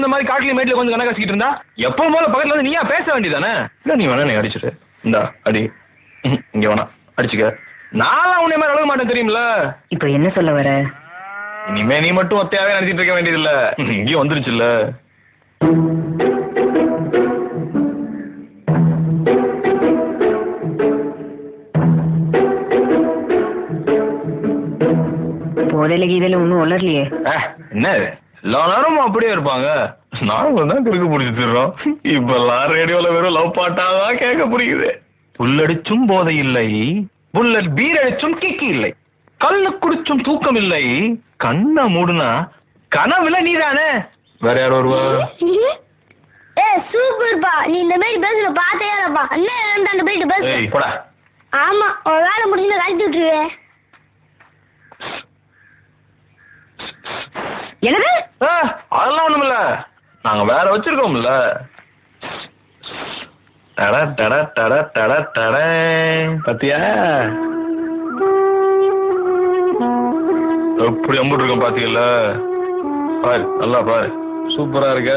வந்த மாதிரி காட்டுல மேட்ல கொஞ்சம் கணக்காசிக்கிட்டு இருந்தா எப்பவும் போல பக்கத்துல வந்து நீயா பேச வேண்டியதானே? இல்ல நீ வேணா நீ அடிச்சிரு. இந்தா அடி. இங்க வேணா அடிச்சுக்க. நான் உன்னை மாதிரி அழக மாட்டேன் தெரியுமில்ல. இப்போ என்ன சொல்ல வர? இனிமே நீ மட்டும் ஒத்தையாவே நடத்திட்டு இருக்க வேண்டியதில்ல. இங்கேயும் வந்துருச்சுல்ல. போதையில கீதையில ஒன்றும் வளரலையே. என்ன எல்லா நேரமும் அப்படியே இருப்பாங்க. நாங்களும் தான் கிறுக்கு பிடிச்சிடுறோம். இப்பெல்லாம் ரேடியோல வெறும் லவ் பாட்டாதான் கேட்க புரியுது. புல்லடிச்சும் போதை இல்லை, புல்லட் பீர் அடிச்சும் கிக்கி இல்லை, கல்லு குடிச்சும் தூக்கம் இல்லை, கண்ணை மூடுனா கனவுல நீதானே. வேற யார் வருவா? சூப்பர்ப்பா, நீ இந்த மாதிரி பேசுற பார்த்தே இல்லப்பா. அண்ணன் போயிட்டு பேசு. போடா. ஆமா, ஒரு வேலை முடிஞ்சு கழிச்சு விட்டுருவேன். என்னது? அதெல்லாம் ஒண்ணுமில்ல, நாங்க வேற வச்சிருக்கோம்ல. டட டட டட டட டட. பாத்தியா எப்படி அம்புட்டு இருக்கோம் பாத்தீங்கல்ல? பாரு, நல்லா பாரு, சூப்பரா இருக்க.